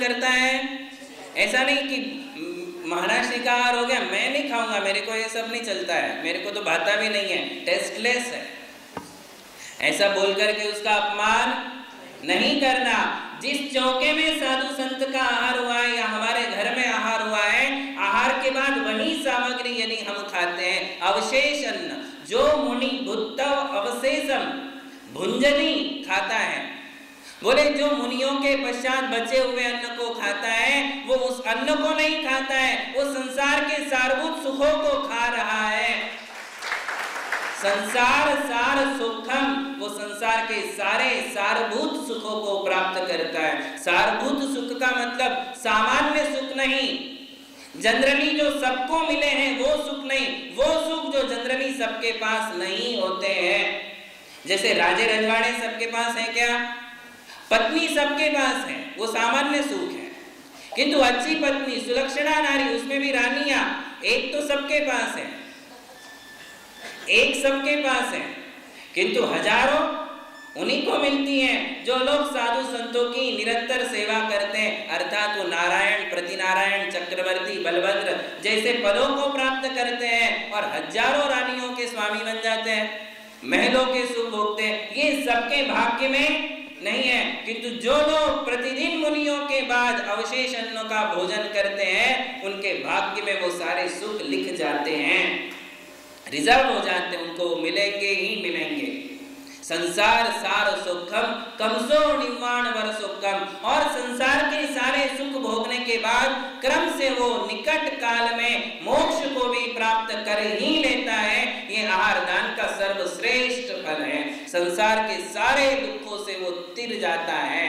करता है। ऐसा नहीं कि महाराज जी का आहार हो गया, मैं नहीं खाऊंगा, मेरे को ये सब नहीं चलता है, मेरे को तो भाता भी नहीं है, टेस्टलेस है, ऐसा बोल करके उसका अपमान नहीं करना। जिस चौके में साधु संत का आहार हुआ है या हमारे घर में आहार हुआ है, आहार के बाद वही सामग्री यदि हम खाते हैं, अवशेष अन्न, जो मुनि भुत्तव अवशेषम भुंजनी खाता है, बोले जो मुनियों के पश्चात बचे हुए अन्न को खाता है वो उस अन्न को नहीं खाता है, वो संसार के सारभूत सुखों को खा रहा है। संसार सार सुखम, वो संसार के सारे सारभूत सुखों को प्राप्त करता है। सारभूत सुख का मतलब सामान्य सुख नहीं, जनरली जो सबको मिले हैं वो सुख नहीं, वो सुख जो जनरली सबके पास नहीं होते हैं। जैसे राजे रजवाड़े सबके पास है क्या? पत्नी सबके पास है, वो सामान्य सुख है। किंतु अच्छी पत्नी, सुलक्षणा नारी, उसमें भी रानियां, एक तो सबके पास है, एक सबके पास है, किंतु हजारों उन्हीं को मिलती हैं जो लोग साधु संतों की निरंतर सेवा करते हैं, अर्थात वो नारायण, प्रतिनारायण, चक्रवर्ती, बलभद्र जैसे पदों को प्राप्त करते हैं और हजारों रानियों के स्वामी बन जाते हैं, महलों के सुख भोगते हैं। ये सबके भाग्य में नहीं है, किंतु जो लोग प्रतिदिन मुनियों के बाद अवशेष अन्नों का भोजन करते हैं, उनके भाग्य में वो सारे सुख लिख जाते हैं, रिजर्व हो जाते हैं, उनको मिलेंगे ही मिलेंगे। संसार सार सुखम कमसो निर्वाण वर सुखम, और संसार के सारे सुख भोगने के बाद क्रम से वो निकट काल में मोक्ष को भी प्राप्त कर ही लेता है। ये आहार दान का सर्वश्रेष्ठ फल है, संसार के सारे दुखों से वो तिर जाता है।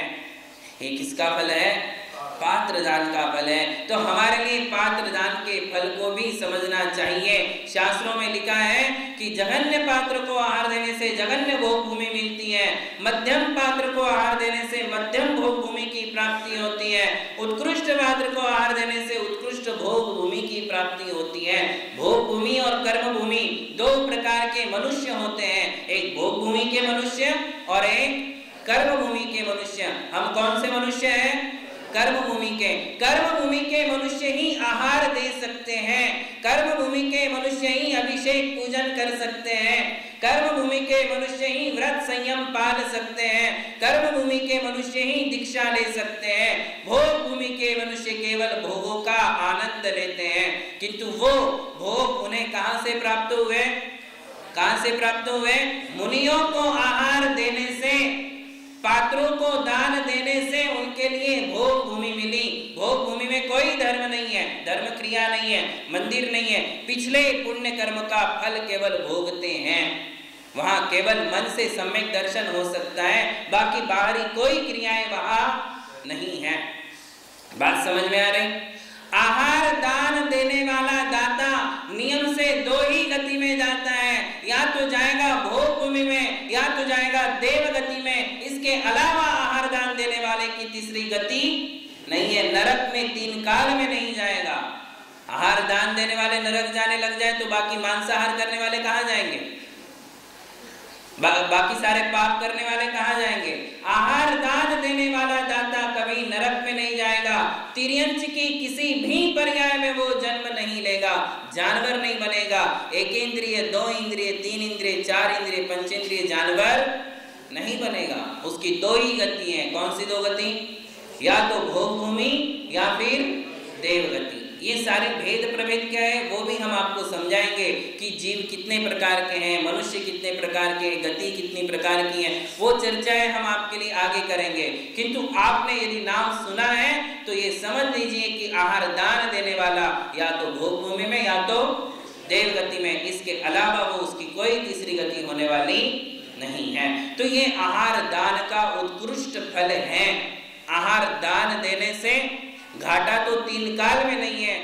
ये किसका फल है? पात्र दान का फल है। तो हमारे लिए पात्र दान के फल को भी समझना चाहिए। शास्त्रों में लिखा है कि जघन्य पात्र को आहार देने से जघन्य भोग भूमि मिलती है, मध्यम पात्र को आहार देने से मध्यम भोग भूमि की प्राप्ति होती है, उत्कृष्ट पात्र को आहार देने से उत्कृष्ट भोग भूमि की प्राप्ति होती है। भोग भूमि और कर्म भूमि दो प्रकार के मनुष्य होते हैं, एक भोग भूमि के मनुष्य और एक कर्म भूमि के मनुष्य। हम कौन से मनुष्य हैं? कर्म भूमि के। कर्म भूमि के मनुष्य ही आहार दे सकते हैं, कर्म भूमि के मनुष्य ही अभिषेक पूजन कर सकते हैं, कर्म भूमि के मनुष्य ही व्रत संयम पाल सकते हैं, कर्म भूमि के मनुष्य ही दीक्षा ले सकते हैं। भोग भूमि के मनुष्य केवल भोगों का आनंद लेते हैं, किंतु वो भोग उन्हें कहां से प्राप्त हुए? कहां से प्राप्त हुए? मुनियों को आहार देने से, पात्रों को दान देने से उनके लिए भोग भूमि मिली। भोग भूमि में कोई धर्म नहीं है, धर्म क्रिया नहीं है, मंदिर नहीं है, पिछले पुण्य कर्म का फल केवल भोगते हैं। वहां केवल मन से सम्यक दर्शन हो सकता है, बाकी बाहरी कोई क्रियाएं वहां नहीं है। बात समझ में आ रही? आहार दान देने वाला दाता नियम से दो ही गति में जाता है, या तो जाएगा भोग भूमि में या तो जाएगा देव गति में। इसके अलावा आहार दान देने वाले की तीसरी गति नहीं है, नरक में तीन काल में नहीं जाएगा। आहार दान देने वाले नरक जाने लग जाए तो बाकी मांसाहार करने वाले कहां जाएंगे? बाकी सारे पाप करने वाले कहां जाएंगे? आहार दान देने वाला दाता कभी नरक में नहीं जाएगा, तिर्यंच की किसी भी पर्याय में वो जन्म नहीं लेगा, जानवर नहीं बनेगा, एक इंद्रिय, दो इंद्रिय, तीन इंद्रिय, चार इंद्रिय, पंचेंद्रिय जानवर नहीं बनेगा। उसकी दो ही गति है। कौन सी दो गति? या तो भोग भूमि या फिर देव गति। ये सारे भेद प्रभेद क्या है वो भी हम आपको समझाएंगे कि जीव कितने प्रकार के हैं, मनुष्य कितने प्रकार के, गति कितनी प्रकार की है, वो चर्चाएं हम आपके लिए आगे करेंगे। किंतु आपने यदि नाम सुना है तो ये समझ लीजिए कि आहार दान देने वाला या तो भोग भूमि में या तो देव गति में, इसके अलावा वो उसकी कोई तीसरी गति होने वाली नहीं है। तो ये आहार दान का उत्कृष्ट फल है। आहार दान देने से घाटा तो तीन काल में नहीं है,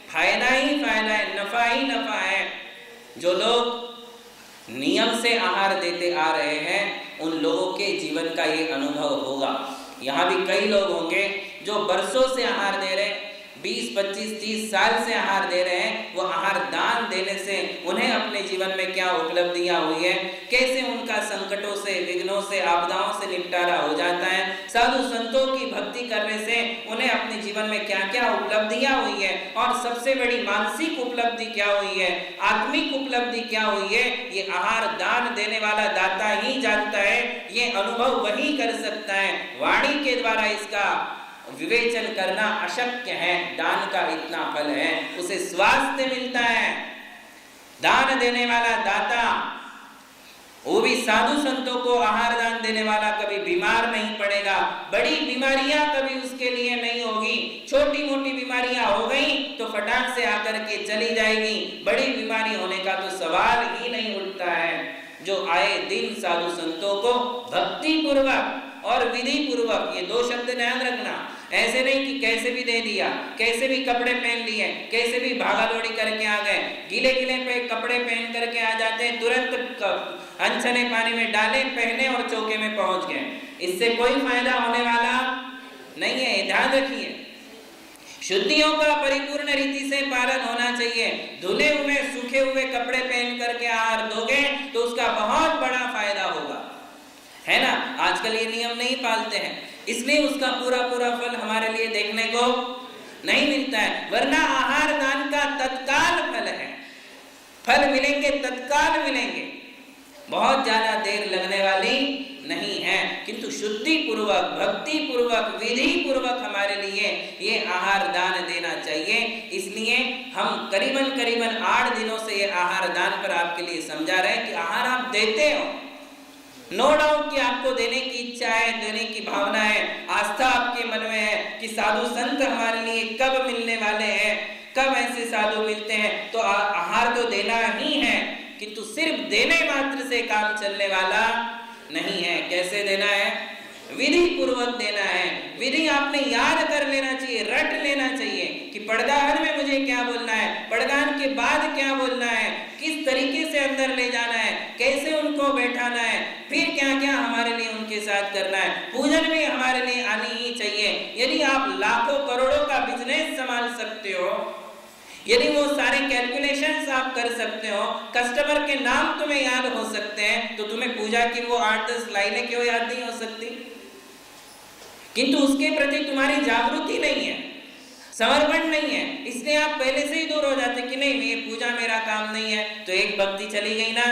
फायदा ही फायदा है, नफा ही नफा है। जो लोग नियम से आहार देते आ रहे हैं उन लोगों के जीवन का ये अनुभव होगा। यहाँ भी कई लोग होंगे जो बरसों से आहार दे रहे, 20, 25, 30 साल से आहार दे रहे हैं, वो आहार दान देने से उन्हें अपने जीवन में क्या उपलब्धियां हुई है, कैसे उनका संकटों से, विघ्नों से, आपदाओं से निपटारा हो जाता है। साधु संतों की भक्ति करने से उन्हें अपने जीवन में क्या क्या उपलब्धियां हुई है, और सबसे बड़ी मानसिक उपलब्धि क्या हुई है, आत्मिक उपलब्धि क्या हुई है, ये आहार दान देने वाला दाता ही जानता है। ये अनुभव वही कर सकता है, वाणी के द्वारा इसका विवेचन करना अशक्य है। दान का इतना फल है, उसे स्वास्थ्य मिलता है। दान देने वाला दाता, वो भी साधु संतों को आहार दान देने वाला, कभी बीमार नहीं पड़ेगा, बड़ी बीमारियां कभी उसके लिए नहीं होगी। छोटी मोटी बीमारियां हो गई तो फटाक से आकर के चली जाएगी, बड़ी बीमारी होने का तो सवाल ही नहीं उठता है। जो आए दिन साधु संतों को भक्ति पूर्वक और विधि पूर्वक, ये दो शब्द ध्यान रखना, ऐसे नहीं कि कैसे भी दे दिया, कैसे भी कपड़े पहन लिए, कैसे भी भागा दौड़ी करके आ गए, गीले गीले पे कपड़े पहन करके आ जाते हैं, तुरंत अनछने पानी में डाले, पहने और चौके में पहुंच गए। इससे कोई फायदा होने वाला नहीं है, ध्यान रखिए। शुद्धियों का परिपूर्ण रीति से पालन होना चाहिए। धुले हुए सूखे हुए कपड़े पहन करके आहार दोगे तो उसका बहुत बड़ा फायदा होगा, है ना। आजकल ये नियम नहीं पालते हैं, इसलिए उसका पूरा पूरा फल हमारे लिए देखने को नहीं मिलता है। वरना आहार दान का तत्काल फल है, फल मिलेंगे, तत्काल मिलेंगे, बहुत ज्यादा देर लगने वाली नहीं है। किंतु शुद्धि पूर्वक, भक्ति पूर्वक, विधि पूर्वक हमारे लिए ये आहार दान देना चाहिए। इसलिए हम करीबन 8 दिनों से ये आहार दान पर आपके लिए समझा रहे हैं कि आहार आप देते हो, नो डाउट कि आपको देने की इच्छा है, देने की भावना है, आस्था आपके मन में है कि साधु संत हमारे लिए कब मिलने वाले हैं, कब ऐसे साधु मिलते हैं, तो आहार तो देना ही है। किंतु सिर्फ देने मात्र से काम चलने वाला नहीं है। कैसे देना है? विधि पूर्वक देना है। विधि आपने याद कर लेना चाहिए, रट लेना चाहिए कि पड़गाहन में मुझे क्या बोलना है, पड़गाहन के बाद क्या बोलना है, किस तरीके से अंदर ले जाना है, कैसे उनको बैठाना है, फिर क्या क्या हमारे लिए उनके साथ करना है। पूजन भी हमारे लिए आनी ही चाहिए। यदि आप लाखों करोड़ों का बिजनेस संभाल सकते हो, यदि वो सारे कैलकुलेशंस आप कर सकते हो, कस्टमर के नाम तुम्हें याद हो सकते हैं, तो तुम्हें पूजा की वो 8-10 लाइनें क्यों याद नहीं हो सकती? किंतु उसके प्रति तुम्हारी जागृति नहीं है, समर्पण नहीं है, इसलिए आप पहले से ही दूर हो जाते कि नहीं, ये पूजा मेरा काम नहीं है। तो एक भक्ति चली गई ना,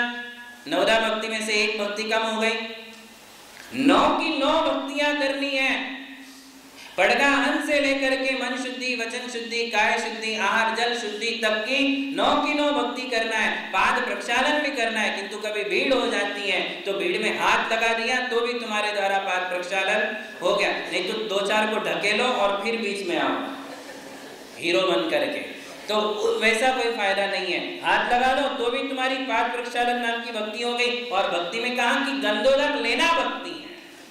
9 भक्ति में से एक भक्ति कम हो गई। 9 की 9 भक्तियां करनी है। पड़गाहन से लेकर के मन शुद्धि, वचन शुद्धि, काय शुद्धि, आहार जल शुद्धि तक की 9 की 9 भक्ति करना है। पाद प्रक्षालन भी करना है। किंतु कभी भीड़ हो जाती है तो भीड़ में हाथ लगा दिया तो भी तुम्हारे द्वारा पाद प्रक्षालन हो गया, नहीं तो 2-4 को ढकेलो और फिर बीच में आओ हीरो बन करके, तो वैसा कोई फायदा नहीं है। हाथ लगा दो तो भी तुम्हारी पाद प्रक्षालन नाम की भक्ति हो गई। और भक्ति में कहा कि गंधोदक लेना भक्ति है।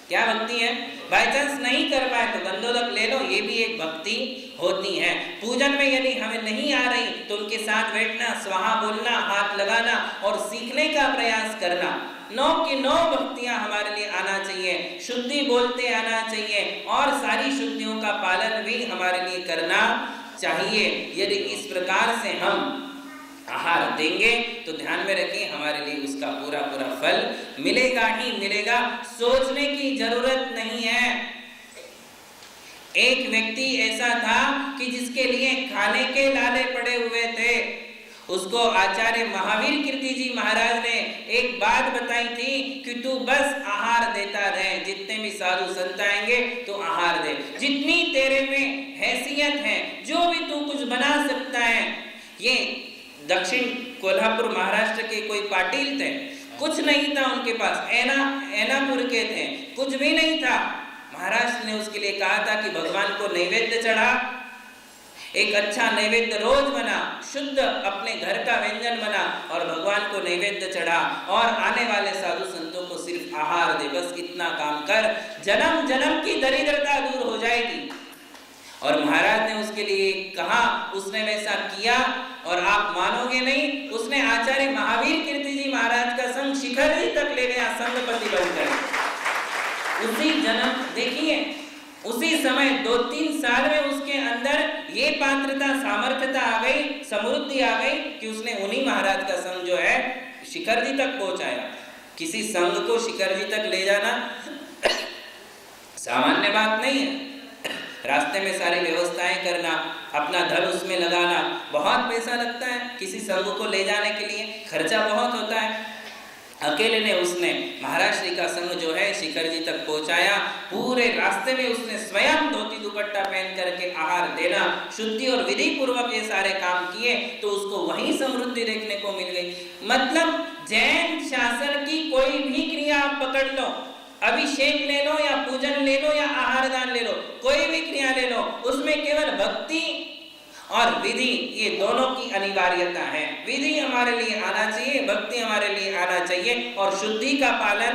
क्या भक्ति है? बाय चांस नहीं कर पाए तो गंधोदक ले लो, ये भी एक भक्ति होती है। पूजन में यदि हमें नहीं आ रही तो उनके साथ बैठना, स्वाहा बोलना, हाथ लगाना और सीखने का प्रयास करना। 9 की 9 भक्तियां हमारे लिए आना चाहिए, शुद्धि बोलते आना चाहिए और सारी शुद्धियों का पालन भी हमारे लिए करना चाहिए। यदि इस प्रकार से हम आहार देंगे तो ध्यान में रखिए हमारे लिए उसका पूरा पूरा फल मिलेगा ही मिलेगा, सोचने की जरूरत नहीं है। एक व्यक्ति ऐसा था कि जिसके लिए खाने के लाले पड़े हुए थे। उसको आचार्य महावीर कीर्ति जी महाराज ने एक बात बताई थी कि तू बस आहार देता रहे, जितने भी साधु संत आएंगे तो आहार दे, जितनी तेरे में हैसियत है, जो भी तू कुछ बना सकता है। ये दक्षिण कोल्हापुर महाराष्ट्र के कोई पाटिल थे, कुछ नहीं था उनके पास, ऐनापुर के थे, कुछ भी नहीं था। महाराष्ट्र ने उसके लिए कहा था कि भगवान को नैवेद्य चढ़ा, एक अच्छा नैवेद्य रोज बना, शुद्ध अपने घर का व्यंजन बना और भगवान को नैवेद्य चढ़ा और आने वाले साधु संतों को सिर्फ आहार दे, बस इतना काम कर, जन्म जन्म की दरिद्रता दूर हो जाएगी। और महाराज ने उसके लिए कहा, उसने वैसा किया और आप मानोगे नहीं, उसने आचार्य महावीर कीर्ति जी महाराज का संग शिखर जी तक ले गया, संघपति बनकर। उसी जन्म देखिए, उसी समय 2-3 साल में उसके अंदर ये पात्रता सामर्थ्यता आ गई, समृद्धि आ गई कि उसने उन्हीं महाराज का संग जो है शिखर जी तक पहुंचाया। किसी संघ को शिखर जी तक ले जाना सामान्य बात नहीं है। रास्ते में सारी व्यवस्थाएं करना, अपना धन उसमें लगाना, बहुत पैसा लगता है। किसी संघ को ले जाने के लिए खर्चा बहुत होता है। अकेले ने उसने महाराज श्री का संग जो है शिखर जी तक पहुंचाया। पूरे रास्ते में उसने स्वयं धोती दुपट्टा पहन करके आहार देना, शुद्धि और विधि पूर्वक ये सारे काम किए, तो उसको वहीं समृद्धि देखने को मिल गई। मतलब जैन शासन की कोई भी क्रिया आप पकड़ लो, अभिषेक ले लो या पूजन ले लो या आहार दान ले लो, कोई भी क्रिया ले लो, उसमें केवल भक्ति और विधि ये दोनों की अनिवार्यता है। विधि हमारे लिए आना चाहिए, भक्ति हमारे लिए आना चाहिए और शुद्धि का पालन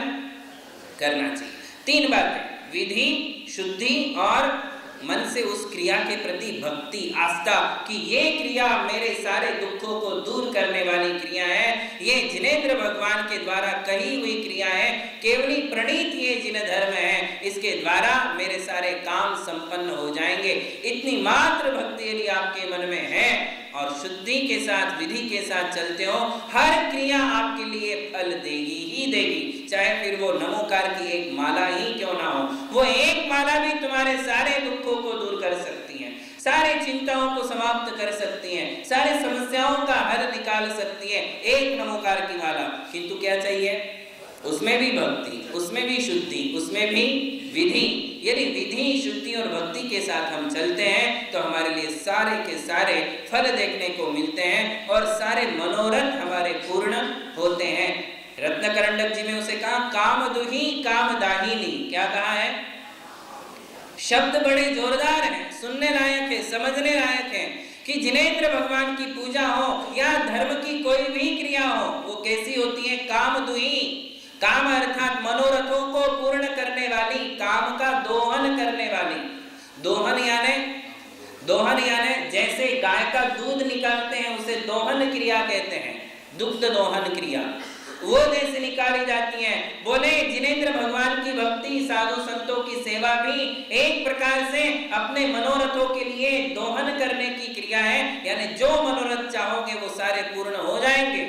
करना चाहिए। तीन बातें, विधि, शुद्धि और मन से उस क्रिया के प्रति भक्ति, आस्था कि ये क्रिया मेरे सारे दुखों को दूर करने वाली क्रिया है, ये जिनेंद्र भगवान के द्वारा कही हुई क्रिया है, केवली प्रणीत ये जिन धर्म है, इसके द्वारा मेरे सारे काम संपन्न हो जाएंगे। इतनी मात्र भक्ति यदि आपके मन में है और शुद्धि के साथ विधि के साथ चलते हो, हर क्रिया आपके लिए फल देगी ही देगी। चाहे फिर वो नमोकार की एक माला ही क्यों ना हो, वो एक माला भी तुम्हारे सारे दुखों को दूर कर सकती है, सारे चिंताओं को समाप्त कर सकती है, सारे समस्याओं का हल निकाल सकती है, एक नमोकार की माला। किंतु क्या चाहिए? उसमें भी भक्ति, उसमें भी शुद्धि, उसमें भी विधि। यदि विधि, शुद्धि और भक्ति के साथ हम चलते हैं तो हमारे लिए सारे के सारे फल देखने को मिलते हैं और सारे मनोरथ हमारे पूर्ण होते हैं। रत्नकरंडक जी में उसे कहा काम दुही काम दाहिनी। क्या कहा है? शब्द बड़े जोरदार हैं, सुनने लायक है, समझने लायक है कि जिनेंद्र भगवान की पूजा हो या धर्म की कोई भी क्रिया हो, वो कैसी होती है? काम दुही। काम अर्थात मनोरथों को पूर्ण करने वाली, काम का दोहन करने वाली। दोहन यानी जैसे गाय का दूध निकालते हैं उसे दोहन क्रिया कहते हैं, दुग्ध दोहन क्रिया, वो जैसे निकाली जाती है। बोले जिनेंद्र भगवान की भक्ति, साधु संतों की सेवा भी एक प्रकार से अपने मनोरथों के लिए दोहन करने की क्रिया है, यानी जो मनोरथ चाहोगे वो सारे पूर्ण हो जाएंगे।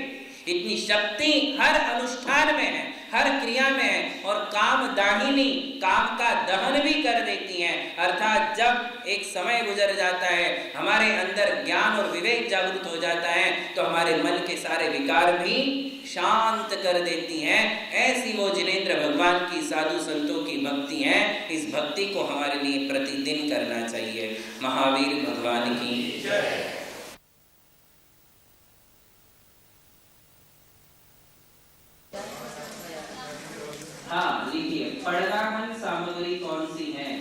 इतनी शक्ति हर अनुष्ठान में है, हर क्रिया में है। और काम दाहिनी, काम का दहन भी कर देती है, अर्थात जब एक समय गुजर जाता है, हमारे अंदर ज्ञान और विवेक जागृत हो जाता है, तो हमारे मन के सारे विकार भी शांत कर देती हैं। ऐसी वो जिनेंद्र भगवान की, साधु संतों की भक्ति है। इस भक्ति को हमारे लिए प्रतिदिन करना चाहिए। महावीर भगवान की जय। हाँ लिखिए, पढ़नाखंड सामग्री कौन सी है?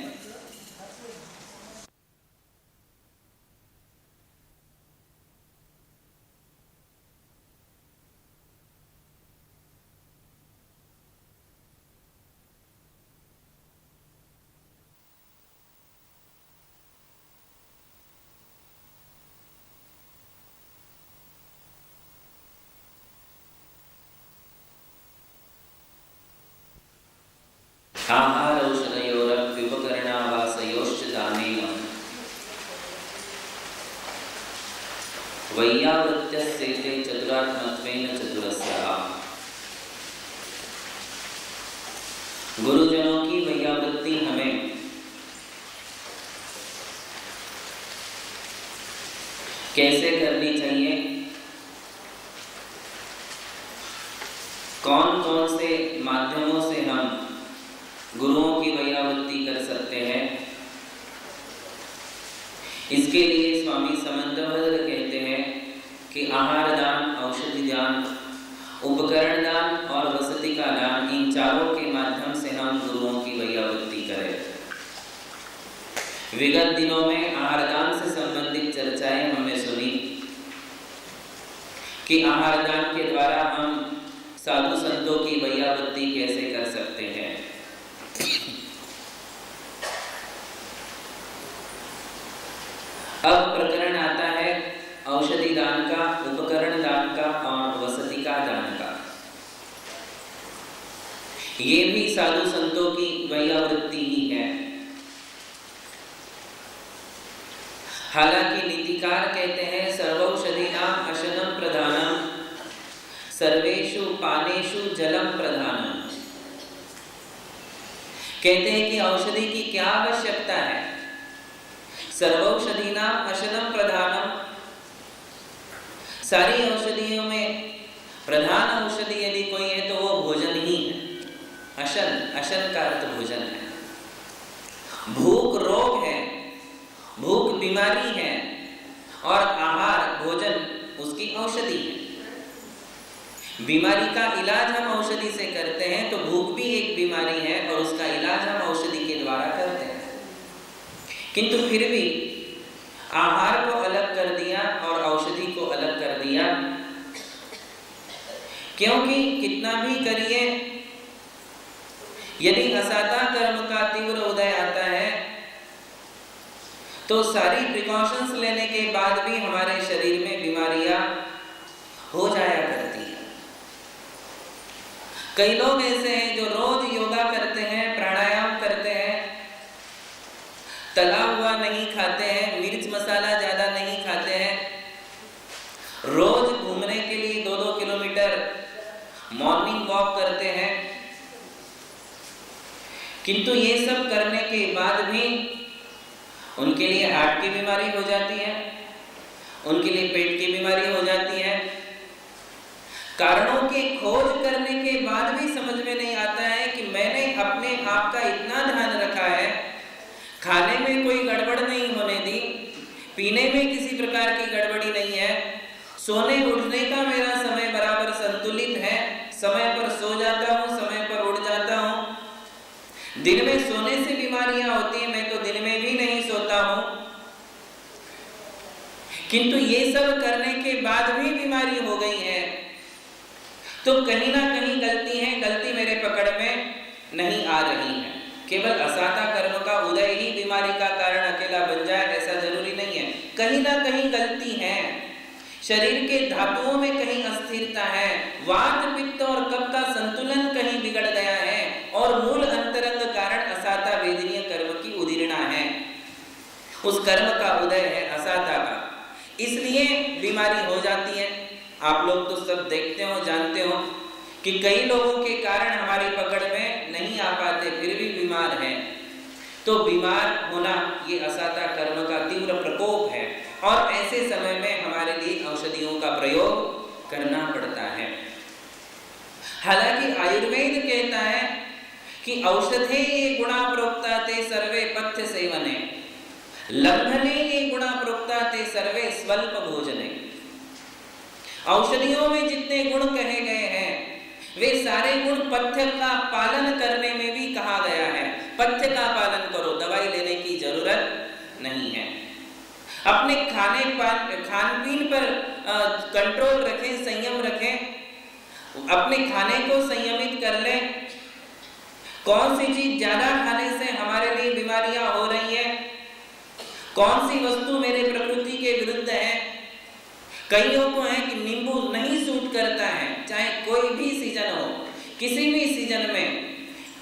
वैयावृत्यस्येते चतुरात्मत्वेन चतुरस्याः। गुरुजनों की वैयावृत्ति हमें कैसे करनी चाहिए, कौन कौन से माध्यमों से हम गुरुओं की वैयावृत्ति कर सकते हैं, इसके लिए स्वामी समंतभद्र कहते हैं कि आहार दान, औषधि दान, उपकरण दान और वसति का दान, इन चारों के माध्यम से हम गुरुओं की वैयावृत्ति करें। विगत दिनों में आहार दान से संबंधित चर्चाएं हमने सुनी कि आहार दान के द्वारा हम साधु संतों की वैयावृत्ति कैसे कर सकते हैं। अब प्रकरण आता है औषधि दान का, उपकरण दान का और वसति का दान का। ये भी साधु संतों की वैयावृत्ति ही है। हालांकि नीतिकार कहते हैं सर्वौषधीनाम अशनम प्रधानम सर्वेषु पानेषु जलम प्रधानम। कहते हैं कि औषधि की क्या आवश्यकता है? सर्वौषधीनाम अशनम प्रधानम, सारी औषधियों में प्रधान औषधि यदि कोई है तो वो भोजन ही है। अशन, अशन का अर्थ भोजन है। भूख रोग है, भूख बीमारी है और आहार भोजन उसकी औषधि है। बीमारी का इलाज हम औषधि से करते हैं तो भूख भी एक बीमारी है और उसका इलाज हम औषधि के द्वारा करते हैं। किंतु फिर भी आहार को अलग कर दिया और औषधि को अलग कर दिया, क्योंकि कितना भी करिए यदि असाता कर्म का तीव्र उदय आता है तो सारी प्रिकॉशंस लेने के बाद भी हमारे शरीर में बीमारियां हो जाया करती हैं। कई लोग ऐसे हैं जो रोज योगा करते हैं, प्राणायाम करते हैं, तला हुआ नहीं खाते हैं, मिर्च मसाला ज्यादा नहीं खाते हैं, रोज घूमने के लिए 2-2 किलोमीटर मॉर्निंग वॉक करते हैं, किंतु ये सब करने के बाद भी उनके लिए हार्ट की बीमारी हो जाती है, उनके लिए पेट की बीमारी हो जाती है। कारणों की खोज करने के बाद भी समझ में नहीं आता है कि मैंने अपने आप का इतना ध्यान रखा है, खाने में कोई गड़बड़ नहीं होने दी, पीने में किसी प्रकार की गड़बड़ी नहीं है, सोने उठने का मेरा समय बराबर संतुलित है, समय पर सो जाता हूँ, समय पर उठ जाता हूँ। दिन में सोने से बीमारियां होती हैं, मैं तो दिन में भी नहीं सोता हूँ, किंतु ये सब करने के बाद भी बीमारी हो गई है। तो कहीं ना कहीं गलती है, गलती मेरे पकड़ में नहीं आ रही है। केवल असाता कर्म का उदय ही बीमारी का कारण अकेला बन जाए ऐसा जरूरी नहीं है, कहीं ना कहीं गलती है। शरीर के धातुओं में कहीं अस्थिरता है, वात पित्त और कफ का संतुलन कहीं बिगड़ गया है और मूल अंतरंग कारण असाता वेदनीय कर्म की उदीर्णा है, उस कर्म का उदय है असाता का, इसलिए बीमारी हो जाती है। आप लोग तो सब देखते हो, जानते हो कि कई लोगों के कारण हमारी पकड़ में नहीं आ पाते फिर भी बीमार हैं। तो बीमार होना ये असाता कर्म का तीव्र प्रकोप है और ऐसे समय में हमारे लिए औषधियों का प्रयोग करना पड़ता है। हालांकि आयुर्वेद कहता है कि औषधे ये गुणा प्रोक्ता ते सर्वे पथ्य सेवने, लंघने ये गुणा प्रोक्ता ते सर्वे स्वल्प भोजने। औषधियों में जितने गुण कहे गए हैं वे सारे गुण पथ्य का पालन करने में भी कहा गया है। पथ्य का पालन करो, दवाई लेने की जरूरत नहीं है। अपने खान पीन पर कंट्रोल रखें, संयम रखें, अपने खाने को संयमित कर लें। कौन सी चीज ज्यादा खाने से हमारे लिए बीमारियां हो रही है, कौन सी वस्तु मेरे प्रकृति के विरुद्ध है। कईयों को है कि नींबू नहीं सूट करता है, चाहे कोई भी सीजन हो, किसी भी सीजन में,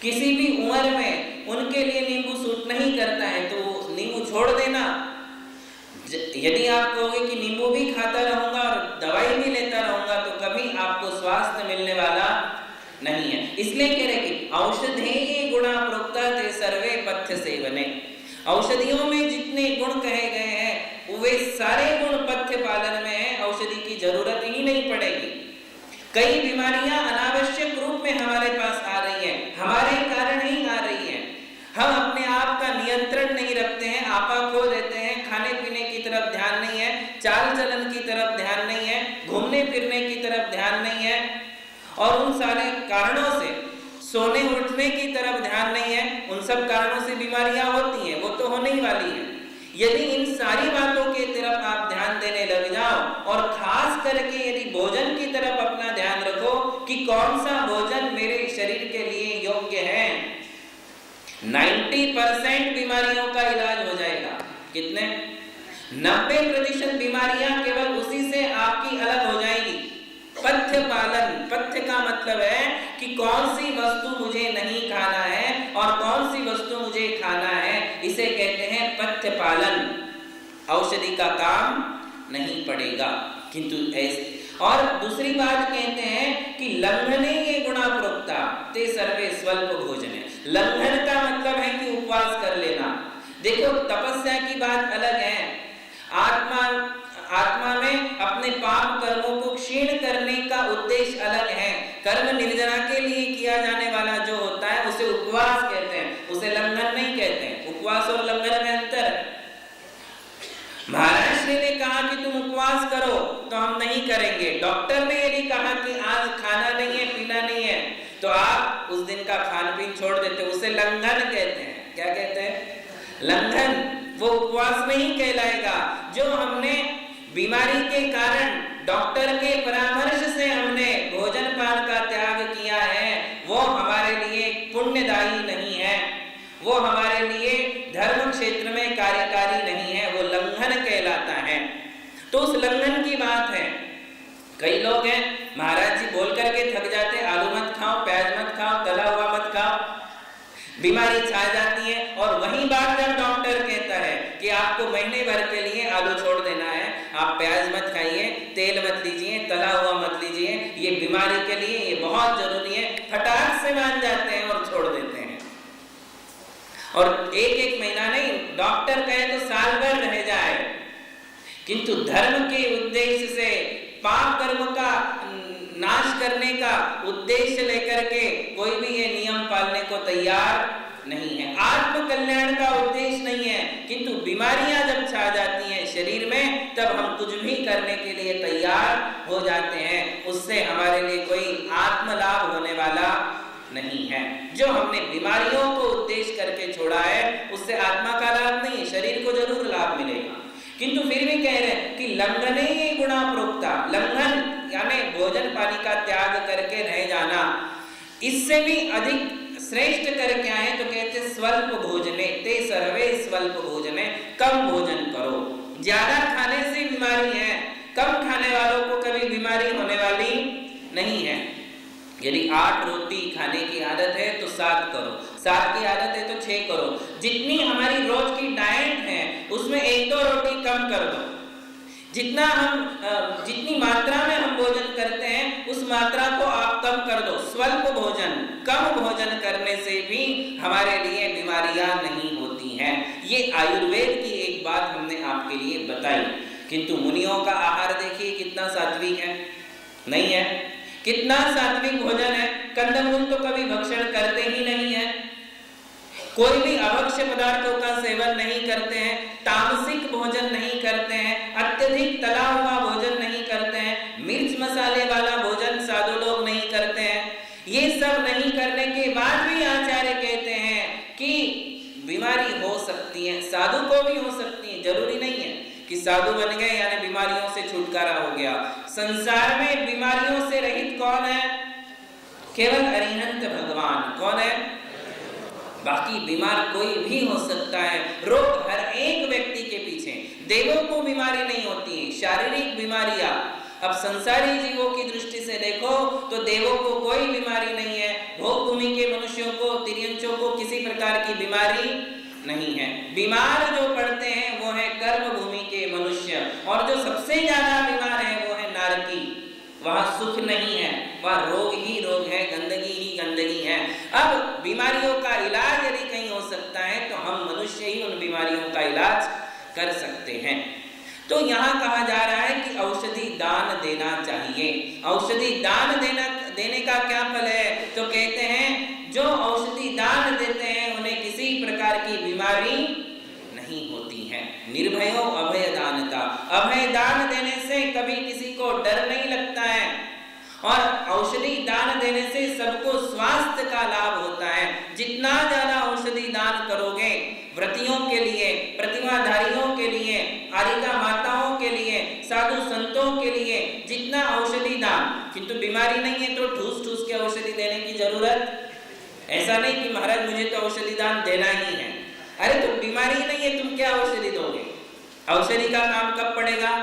किसी भी उम्र में उनके लिए नींबू सूट नहीं करता है, तो नींबू छोड़ देना। यदि आप कहोगे कि नींबू भी खाता रहूंगा और दवाई भी लेता रहूंगा तो कभी आपको स्वास्थ्य मिलने वाला नहीं है। इसलिए कह रहे कि औषधेय गुणा प्रोक्ता ते सर्वे पथ्य सेवने। औषधियों में जितने गुण कहे गए हैं वे सारे गुण पथ्य पालन में है, औषधि की जरूरत ही नहीं पड़ेगी। कई बीमारियां अनावश्यक रूप में हमारे पास आ रही हैं, हमारे कारण ही आ रही हैं। हम अपने आप का नियंत्रण नहीं रखते हैं, आपा खो देते हैं, खाने पीने की तरफ ध्यान नहीं है, चाल चलन की तरफ ध्यान नहीं है, घूमने फिरने की तरफ ध्यान नहीं है और उन सारे कारणों से सोने उठने की तरफ ध्यान नहीं है। उन सब कारणों से बीमारियां होती हैं, वो तो होने ही वाली है। यदि इन सारी बातों के तरफ आप ध्यान देने लग जाओ और खास करके यदि भोजन की तरफ अपना ध्यान रखो कि कौन सा भोजन मेरे शरीर के लिए योग्य है, 90% बीमारियों का इलाज हो जाएगा। कितने? 90% बीमारियां केवल उसी से आपकी अलग हो जाएगी। पथ्य पालन, पथ्य का मतलब है कि कौन सी वस्तु मुझे नहीं खाना है और कौन सी वस्तु मुझे खाना है, इसे कहते हैं पथ्य पालन। औषधि का काम नहीं पड़ेगा। किंतु ऐसे और दूसरी बात कहते हैं कि लंघने ये गुणा प्रोक्ता ते सर्वे स्वल्प भोजने। लंघन का मतलब है कि उपवास कर लेना। देखो तपस्या की बात अलग है, आत्मा में अपने पाप कर्मों को क्षीण करने का उद्देश्य अलग है। कर्म निर्जना के लिए किया जाने वाला जो होता है उसे उपवास कहते हैं, उसे लंघन नहीं कहते हैं। उपवास और लंघन में अंतर है। महाराज श्री ने कहा कि तुम उपवास करो तो हम नहीं करेंगे। डॉक्टर ने यदि कहा कि आज खाना नहीं है, पीना नहीं है, तो आप उस दिन का खान पीन छोड़ देते, उसे लंघन कहते हैं। क्या कहते हैं? लंघन। वो उपवास नहीं कहलाएगा। जो हमने बीमारी के कारण डॉक्टर के परामर्श से हमने भोजन पान का त्याग किया है, वो हमारे लिए पुण्यदायी नहीं है, वो हमारे लिए धर्म क्षेत्र में कार्यकारी नहीं है, वो लंघन कहलाता है। तो उस लंघन की बात है। कई लोग हैं महाराज जी बोल करके थक जाते, आलू मत खाओ, प्याज मत खाओ, तला हुआ मत खाओ, बीमारी छा जाती है। और वही बात जब डॉक्टर कहता है कि आपको महीने भर के लिए आलू छोड़ देना है, आप प्याज मत खाइए, तेल मत लीजिए, तला हुआ मत लीजिए, ये बीमारी के लिए ये बहुत जरूरी है, फटाक से मान जाते हैं और छोड़ देते हैं। और एक महीना नहीं, डॉक्टर कहे तो साल भर रह जाए, किंतु धर्म के उद्देश्य से, पाप कर्म का नाश करने का उद्देश्य लेकर के कोई भी ये नियम पालने को तैयार नहीं है। आत्म कल्याण का उद्देश्य नहीं है, किंतु बीमारियां जब छा जाती हैं शरीर में, तब हम कुछ भी करने के लिए तैयार हो जाते हैं। उससे हमारे लिए कोई आत्म लाभ होने वाला नहीं है। जो हमने बीमारियों को उद्देश्य करके छोड़ा है, उससे आत्मा का लाभ नहीं, शरीर को जरूर लाभ मिलेगा। किंतु फिर भी कह रहे हैं कि लंघने ये गुणा प्रोक्ता। लंघन यानी भोजन पानी का त्याग करके रह जाना, इससे भी अधिक श्रेष्ठ कर क्या है? तो कहते स्वल्प भोजने ते सर्वे स्वल्प भोजने। कम भोजन करो। ज्यादा खाने से बीमारी है, कम खाने वालों को कभी बीमारी होने वाली नहीं है। यदि 8 रोटी खाने की आदत है तो 7 करो, 7 की आदत है तो 6 करो। जितनी हमारी रोज की डाइट है उसमें 1-2 रोटी कम कर दो। जितनी मात्रा में हम भोजन करते हैं उस मात्रा को आप कम कर दो। स्वल्प भोजन, कम भोजन करने से भी हमारे लिए बीमारियां नहीं होती हैं। ये आयुर्वेद की एक बात हमने आपके लिए बताई। किंतु मुनियों का आहार देखिए कितना सात्विक है, नहीं है? कितना सात्विक भोजन है। कंदमूल तो कभी भक्षण करते ही नहीं है, कोई भी अभक्ष्य पदार्थों का सेवन नहीं करते हैं, तामसिक भोजन नहीं करते हैं, अत्यधिक तला हुआ भोजन नहीं करते हैं, मिर्च मसाले वाला भोजन साधु लोग नहीं करते हैं। ये सब नहीं करने के बाद भी आचार्य कहते हैं कि बीमारी हो सकती है, साधु को भी हो सकती है। जरूरी नहीं है कि साधु बन गए यानी बीमारियों से छुटकारा हो गया। संसार में बीमारियों से रहित कौन है? केवल अरिहंत भगवान। कौन है? बाकी बीमार कोई भी हो सकता है। रोग हर एक व्यक्ति के पीछे। देवों को बीमारी नहीं होती है, शारीरिक बीमारियां। अब संसारी जीवों की दृष्टि से देखो तो देवों को कोई बीमारी नहीं है, भोग भूमि के मनुष्यों को, तिर्यंचों को किसी प्रकार की बीमारी नहीं है। बीमार जो पड़ते हैं वो है कर्म भूमि के मनुष्य, और जो सबसे ज्यादा बीमार है वो है नारकी। वहां सुख नहीं है, वहां रोग ही रोग है, गंदगी ही गंदगी है। अब बीमारियों का इलाज यदि कहीं हो सकता है तो हम मनुष्य ही उन बीमारियों का इलाज कर सकते हैं। तो यहाँ कहा जा रहा है कि औषधि दान देना चाहिए। औषधि दान देने का क्या फल है? तो कहते हैं जो औषधि दान देते हैं उन्हें किसी प्रकार की बीमारी नहीं होती है। निर्भयो अभय दानता। अभय दान देने से कभी किसी को डर नहीं लगता है, और औषधि दान देने से सबको स्वास्थ्य का लाभ होता है। जितना ज्यादा औषधि दान करोगे, व्रतियों के लिए, प्रतिमाधारियों के लिए, आरिका माताओं के लिए, साधु संतों के लिए, जितना औषधि दान। किंतु बीमारी नहीं है तो ठूस ठूस के औषधि देने की जरूरत ऐसा नहीं कि महाराज मुझे तो औषधि दान देना ही है। अरे तो बीमारी नहीं है, तुम क्या औषधि दोगे? औषधि का काम कब पड़ेगा?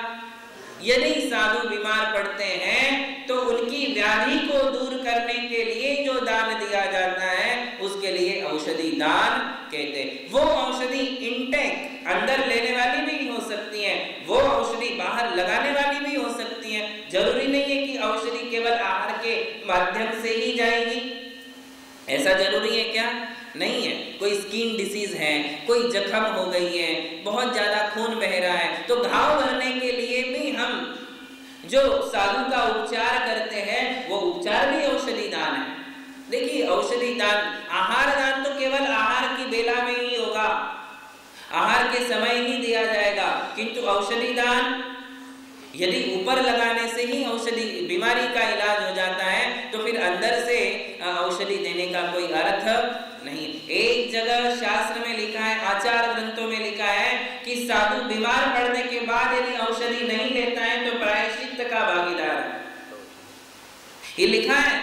यदि साधु बीमार पड़ते हैं तो उनकी व्याधि को दूर करने के लिए जो दान दिया जाता है उसके लिए औषधि दान कहते हैं। वो औषधि इंटेक अंदर लेने वाली भी हो सकती स्किन डिसीज है, कोई जख्म हो गई है, बहुत ज्यादा खून बह रहा है, तो घाव भरने के लिए भी हम जो साधु का उपचार करते हैं वो उपचार भी औषधि दान है। देखिए औषधि दान, आहार दान तो केवल आहार की बेला में ही होगा, आहार के समय ही दिया जाएगा, किंतु औषधि दान यदि ऊपर लगाने से ही औषधि बीमारी का इलाज हो जाता है तो फिर अंदर से औषधि देने का कोई अर्थ नहीं। एक जगह शास्त्र में लिखा है, आचार ग्रंथों में लिखा है कि साधु बीमार पड़ने के बाद यदि औषधि नहीं लेता है तो प्रायश्चित्त का भागीदार है। ये लिखा है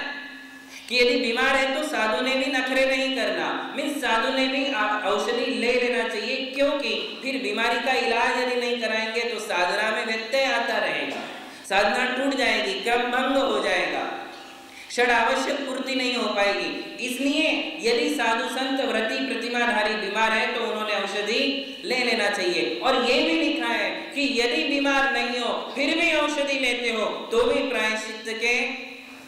कि यदि बीमार है तो साधु ने भी नखरे नहीं करना, मीन्स साधु ने भी औषधि ले लेना चाहिए, क्योंकि फिर बीमारी का इलाज यदि नहीं कराएंगे तो साधना में व्यत्यय आता रहेगा, साधना टूट जाएगी, क्रम भंग हो जाएगा, षड आवश्यक पूर्ति नहीं हो पाएगी। इसलिए यदि साधु संत व्रती प्रतिमाधारी बीमार है तो उन्होंने औषधि ले लेना चाहिए। और ये भी लिखा है कि यदि बीमार नहीं हो फिर भी औषधि लेते हो तो भी प्रायश्चित्त के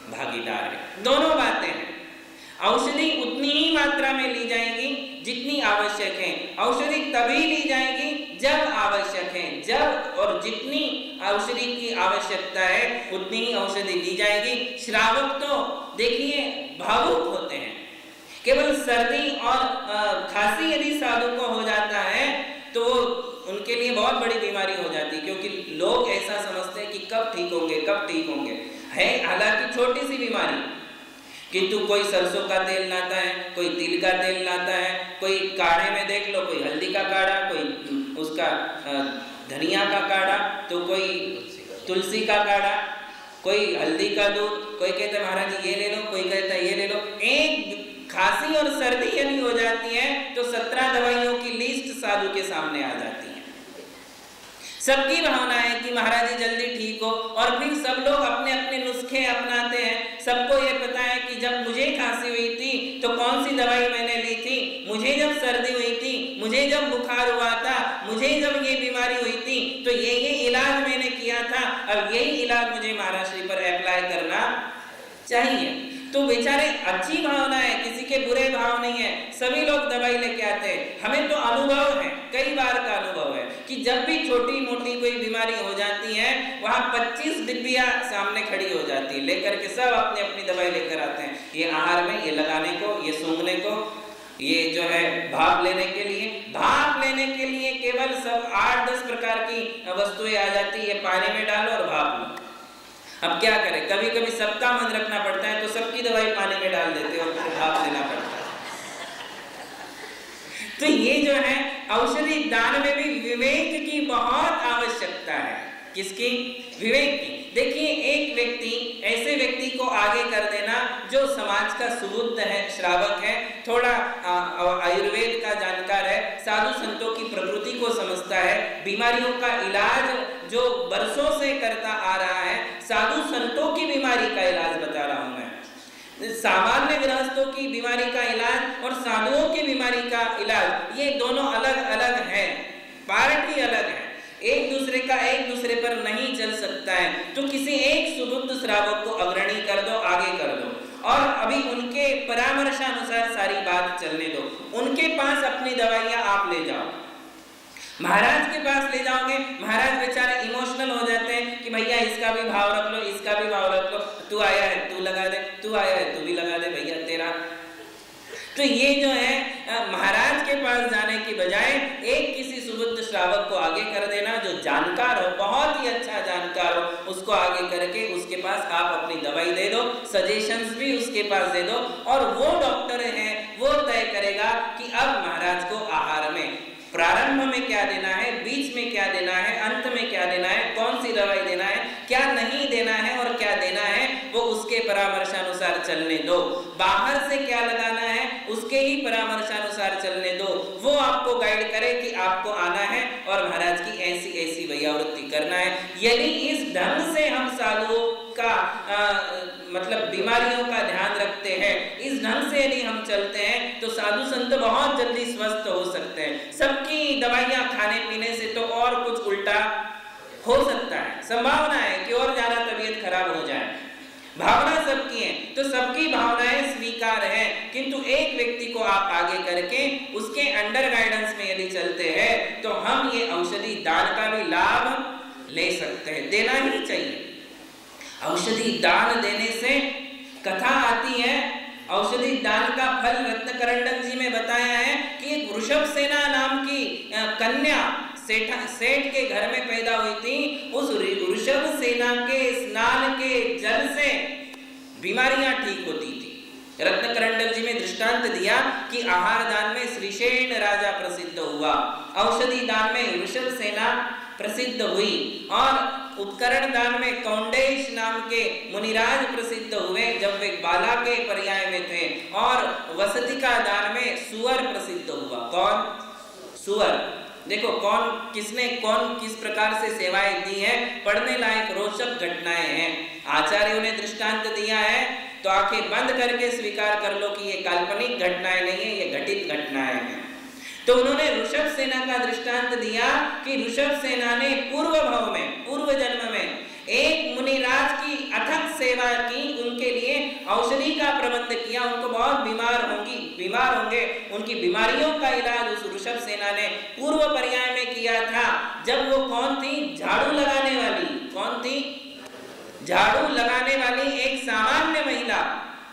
भागीदार है। दोनों बातें हैं, औषधि उतनी ही मात्रा में ली जाएगी जितनी आवश्यक है, औषधि तभी ली जाएगी जब आवश्यक है, जब और जितनी औषधि की आवश्यकता है उतनी ही औषधि ली जाएगी। श्रावक तो देखिए भावुक होते हैं, केवल सर्दी और खांसी यदि साधु को हो जाता है तो उनके लिए बहुत बड़ी बीमारी हो जाती है, क्योंकि लोग ऐसा समझते हैं कि कब ठीक होंगे, कब ठीक होंगे, है हालांकि छोटी सी बीमारी, किंतु कोई सरसों का तेल लाता है, कोई तिल का तेल लाता है, कोई काढ़े में देख लो, कोई हल्दी का काढ़ा, कोई उसका धनिया का काढ़ा, तो कोई तुलसी का काढ़ा, कोई हल्दी का दूध, कोई कहता है महाराज जी ये ले लो, कोई कहता है ये ले लो। एक खांसी और सर्दी यदि हो जाती है तो 17 दवाइयों की लिस्ट साधु के सामने आ जाती है। सबकी भावना है कि महाराज जी जल्दी ठीक हो, और फिर सब लोग अपने अपने नुस्खे अपनाते हैं। सबको ये पता है कि जब मुझे खांसी हुई थी तो कौन सी दवाई मैंने ली थी, मुझे जब सर्दी हुई थी, मुझे जब बुखार हुआ था, मुझे जब ये बीमारी हुई थी तो ये इलाज मैंने किया था, अब यही इलाज मुझे महाराज श्री पर अप्लाई करना चाहिए। तो बेचारे अच्छी भावना है, किसी के बुरे भाव नहीं है, सभी लोग दवाई लेके आते हैं। हमें तो अनुभव है, कई बार का अनुभव है कि जब भी छोटी मोटी कोई बीमारी हो जाती है वहां 25 डिब्बियां सामने खड़ी हो जाती है, लेकर के सब अपनी अपनी दवाई लेकर आते हैं, ये आहार में, ये लगाने को, ये सूंघने को, ये जो है भाप लेने के लिए। भाप लेने के लिए केवल सब 8-10 प्रकार की वस्तुएं आ जाती है, पानी में डालो और भाप लो। अब क्या करें, कभी कभी सबका मन रखना पड़ता है तो सबकी दवाई पानी में डाल देते हैं और फिर भाप लेना पड़ता है। तो ये जो है औषधि दान में भी विवेक की बहुत आवश्यकता है। किसकी? विवेक की। देखिए एक व्यक्ति, ऐसे व्यक्ति को आगे कर देना जो समाज का सुबुद्ध है, श्रावक है, थोड़ा आयुर्वेद का जानकार है, साधु संतों की प्रकृति को समझता है, बीमारियों का इलाज जो बरसों से करता आ रहा है, साधु संतों की बीमारी का इलाज बता रहा हूं मैं। सामान्य गृहस्थों की बीमारी का इलाज और साधुओं की बीमारी का इलाज, ये दोनों अलग अलग है, पार्टी अलग है, एक दूसरे पर नहीं चल सकता है। तो किसी एक सुबुद्ध श्रावक को अग्रणी कर दो, आगे कर दो, और अभी उनके परामर्शानुसार सारी बात चलने दो। उनके पास अपनी दवाइयां आप ले जाओ, महाराज के पास ले जाओगे, महाराज बेचारे इमोशनल हो जाते हैं कि भैया इसका भी भाव रख लो, इसका भी भाव रख लो, तू आया है तू लगा दे, तू आया है तू भी लगा दे भैया तेरा। तो ये जो है महाराज के पास जाने की बजाय एक किसी सुबुद्ध श्रावक को आगे कर देना जो जानकार हो, बहुत ही अच्छा जानकार हो, उसको आगे करके उसके पास आप अपनी दवाई दे दो, सजेशंस भी उसके पास दे दो, और वो डॉक्टर है, वो तय करेगा कि अब महाराज को आहार में प्रारंभ में क्या देना है, बीच में क्या देना है, अंत में क्या देना है, कौन सी दवाई देना है, क्या नहीं देना है और क्या देना है, वो उसके परामर्शानुसार चलने दो। बाहर से क्या लगाना है उसके ही परामर्शानुसार चलने दो, वो आपको गाइड करे कि आपको आना है और महाराज की ऐसी ऐसी वैयावृत्ति करना है। यदि इस ढंग से हम साधुओं का मतलब बीमारियों का ध्यान रखते हैं, इस ढंग से यदि हम चलते हैं तो साधु संत बहुत जल्दी स्वस्थ हो सकते हैं। सबकी दवाइयां खाने पीने से तो और कुछ उल्टा हो सकता है, संभावना है कि और ज्यादा तबीयत खराब हो जाए, भावना सबकी है। तो तो सबकी भावनाएं स्वीकार है, किंतु एक व्यक्ति को आप आगे करके उसके अंडर गाइडेंस में यदि चलते हैं तो हम ये औषधि दान का भी लाभ ले सकते हैं, देना ही चाहिए। औषधि दान देने से कथा आती है, औषधि दान का फल रत्नकरंडक जी में बताया है कि एक वृषभ सेना नाम की कन्या सेठ के घर में पैदा हुई थी। उस वृषभ सेना के स्नान के जल से बीमारियां ठीक होती थी। रत्नकरंडक जी में दृष्टांत दिया कि आहार दान में श्रीशेन राजा प्रसिद्ध हुआ, औषधि दान में वृषभ सेना प्रसिद्ध हुई और उपकरण दान में कौंडेश नाम के मुनिराज प्रसिद्ध हुए जब वे बाला के पर्याय में थे, और वसतिका दान में सुअर प्रसिद्ध हुआ। कौन? सुअर। देखो कौन किस प्रकार से सेवाएं दी है, पढ़ने लायक रोचक घटनाएं हैं। आचार्यों ने दृष्टांत दिया है तो आंखें बंद करके स्वीकार कर लो कि ये काल्पनिक घटनाएं नहीं है, ये घटित घटनाएं हैं। तो उन्होंने ऋषभ सेना का दृष्टांत दिया कि ऋषभ सेना ने पूर्व भव में, पूर्व जन्म में एक मुनिराज की अथक सेवा की, उनके लिए औषधि का प्रबंध किया। उनको बहुत बीमार होंगे, उनकी बीमारियों का इलाज उस ऋषभ सेना ने पूर्व पर्याय में किया था। जब वो कौन थी? झाड़ू लगाने वाली। कौन थी? झाड़ू लगाने वाली एक सामान्य महिला,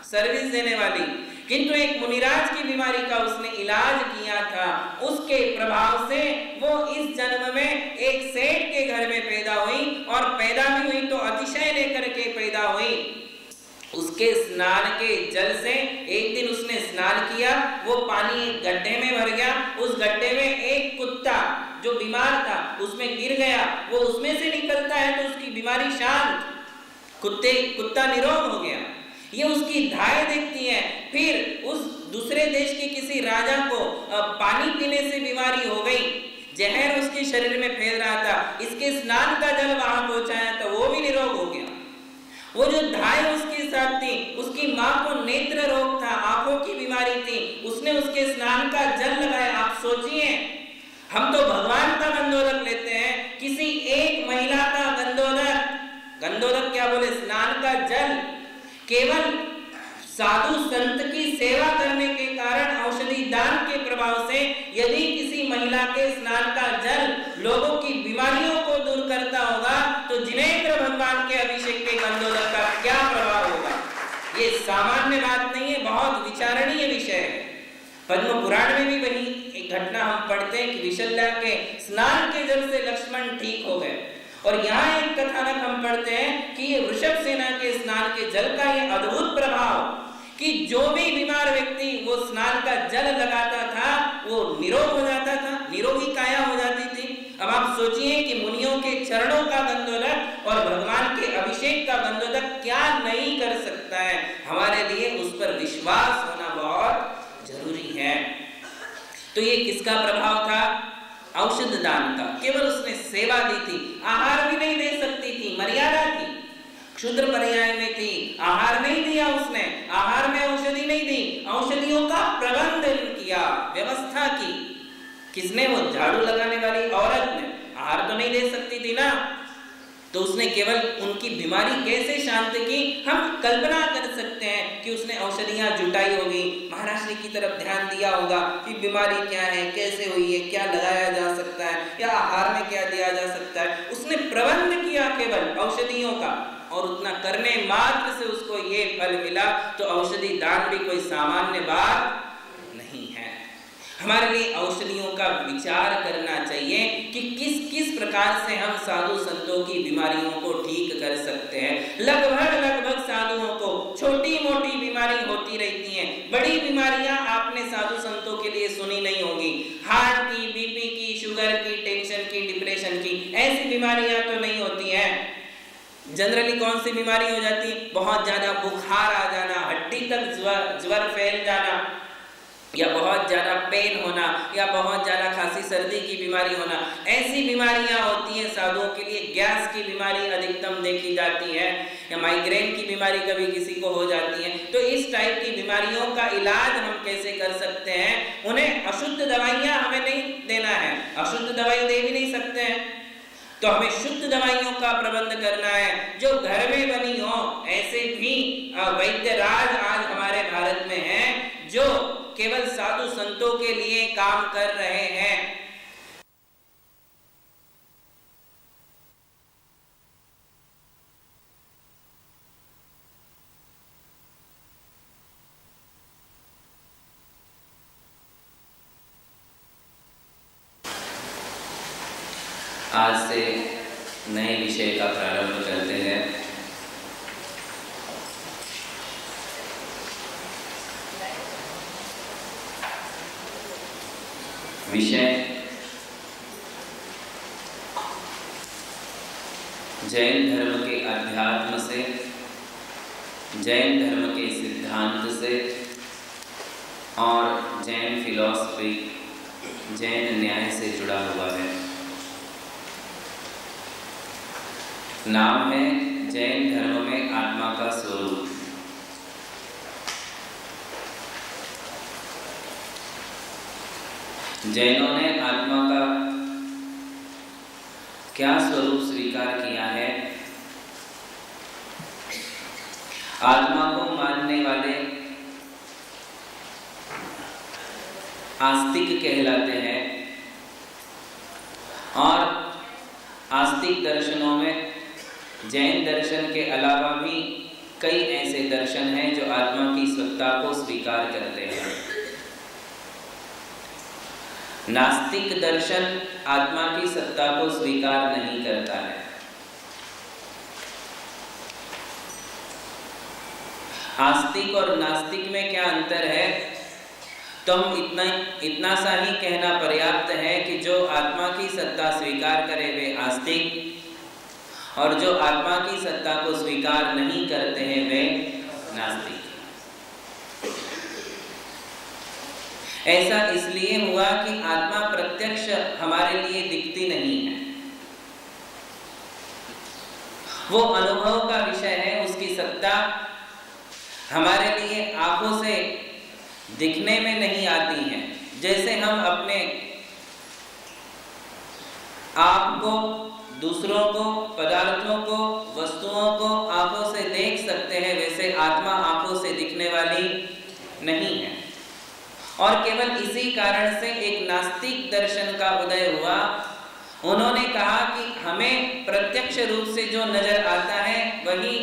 सर्विस देने वाली, किंतु एक मुनिराज की बीमारी का उसने इलाज किया था। उसके प्रभाव से वो इस जन्म में एक सेठ के घर में पैदा हुई, और पैदा भी हुई तो अतिशय लेकर के पैदा हुई। उसके स्नान के जल से एक दिन उसने स्नान किया, वो पानी एक गड्ढे में भर गया, उस गड्ढे में एक कुत्ता जो बीमार था उसमें गिर गया, वो उसमें से निकलता है तो उसकी बीमारी शांत, कुत्ता निरोग हो गया। ये उसकी धाय देखती है। फिर उस दूसरे देश के किसी राजा को पानी पीने से बीमारी हो गई, जहर उसके शरीर में फैल रहा था, इसके स्नान का जल वहां पहुंचाया तो वो भी निरोग हो गया। वो जो धाय उसके साथ थी, उसकी माँ को नेत्र रोग था, आंखों की बीमारी थी, उसने उसके स्नान का जल लगाया। आप सोचिए, हम तो भगवान का गंधोदक लेते हैं, किसी एक महिला का गंधोदक क्या बोले, स्नान का जल, केवल साधु संत की सेवा करने के कारण, औषधि दान के प्रभाव से यदि किसी महिला के स्नान का जल लोगों की बीमारियों को दूर करता होगा तो जिनेंद्र भगवान के अभिषेक के गंधोदक का क्या प्रभाव होगा। ये सामान्य बात नहीं है, बहुत विचारणीय विषय है। पद्म पुराण में भी वही एक घटना हम पढ़ते हैं कि विशल्या के स्नान के जल से लक्ष्मण ठीक हो गए। और यहाँ एक कथानक हम पढ़ते हैं कि ये वृषभ सेना के स्नान के जल का ये अद्भुत प्रभाव कि जो भी बीमार व्यक्ति वो स्नान का जल लगाता था वो निरोग हो जाता था, निरोगी काया हो जाती थी। अब आप सोचिए कि मुनियों के चरणों का गंधोदक और भगवान के अभिषेक का गंधोदक क्या नहीं कर सकता है। हमारे लिए उस पर विश्वास होना बहुत जरूरी है। तो ये किसका प्रभाव था? औषध दान का। केवल उसने सेवा दी थी, आहार भी नहीं दे सकती थी, मर्यादा थी, क्षुद्र पर्याय में थी, आहार नहीं दिया उसने, आहार में औषधि नहीं दी, औषधियों का प्रबंधन किया, व्यवस्था की। किसने? वो झाड़ू लगाने वाली औरत ने। आहार तो नहीं दे सकती थी ना, तो उसने केवल उनकी बीमारी कैसे शांत की, हम कल्पना कर सकते हैं कि उसने औषधियां जुटाई होगी, महाराष्ट्र की तरफ ध्यान दिया होगा कि बीमारी क्या है, कैसे हुई है, क्या लगाया जा सकता है, या आहार में क्या दिया जा सकता है। उसने प्रबंध किया केवल औषधियों का, और उतना करने मात्र से उसको ये फल मिला। तो औषधि दान भी कोई सामान्य बात नहीं है। हमारे लिए औषधियों का विचार करना चाहिए कि किस प्रकार से हम साधु संतों की बीमारियों को ठीक कर सकते हैं। लगभग साधुओं को छोटी मोटी बीमारी होती रहती हैं। बड़ी बीमारियां आपने साधु संतों के लिए सुनी नहीं होगी, हार्ट की, बीपी की, शुगर की, टेंशन की, डिप्रेशन की, ऐसी बीमारियां तो नहीं होती हैं। जनरली कौन सी बीमारी हो जाती? बहुत ज्यादा बुखार आ जाना, हड्डी तक ज्वर फैल जाना, या बहुत ज्यादा पेन होना, या बहुत ज्यादा खांसी सर्दी की बीमारी होना, ऐसी बीमारियां होती हैं साधुओं के लिए। गैस की बीमारी अधिकतम देखी जाती है, या माइग्रेन की बीमारी कभी किसी को हो जाती है। तो इस टाइप की बीमारियों का इलाज हम कैसे कर सकते हैं? उन्हें अशुद्ध दवाइयां हमें नहीं देना है, अशुद्ध दवाई दे भी नहीं सकते हैं। तो हमें शुद्ध दवाइयों का प्रबंध करना है जो घर में बनी हो। ऐसे भी वैद्यराज आज हमारे भारत में हैं जो केवल साधु संतों के लिए काम कर रहे हैं। आज से नए विषय का प्रारंभ करते हैं। विषय जैन धर्म के अध्यात्म से, जैन धर्म के सिद्धांत से और जैन फिलॉसफी, जैन न्याय से जुड़ा हुआ है। नाम है जैन धर्म में आत्मा का स्वरूप। जैनों ने आत्मा का क्या स्वरूप स्वीकार किया है? आत्मा को मानने वाले आस्तिक कहलाते हैं और आस्तिक दर्शनों में जैन दर्शन के अलावा भी कई ऐसे दर्शन हैं जो आत्मा की सत्ता को स्वीकार करते हैं। नास्तिक दर्शन आत्मा की सत्ता को स्वीकार नहीं करता है। आस्तिक और नास्तिक में क्या अंतर है? तो हम इतना सा ही कहना पर्याप्त है कि जो आत्मा की सत्ता स्वीकार करे वे आस्तिक और जो आत्मा की सत्ता को स्वीकार नहीं करते हैं वे नास्तिक। ऐसा इसलिए हुआ कि आत्मा प्रत्यक्ष हमारे लिए दिखती नहीं है, वो अनुभव का विषय है। उसकी सत्ता हमारे लिए आंखों से दिखने में नहीं आती है। जैसे हम अपने आप को, दूसरों को, पदार्थों को, वस्तुओं को आंखों से देख सकते हैं, वैसे आत्मा आंखों से दिखने वाली नहीं है। और केवल इसी कारण से एक नास्तिक दर्शन का उदय हुआ। उन्होंने कहा कि हमें प्रत्यक्ष रूप से जो नजर आता है वही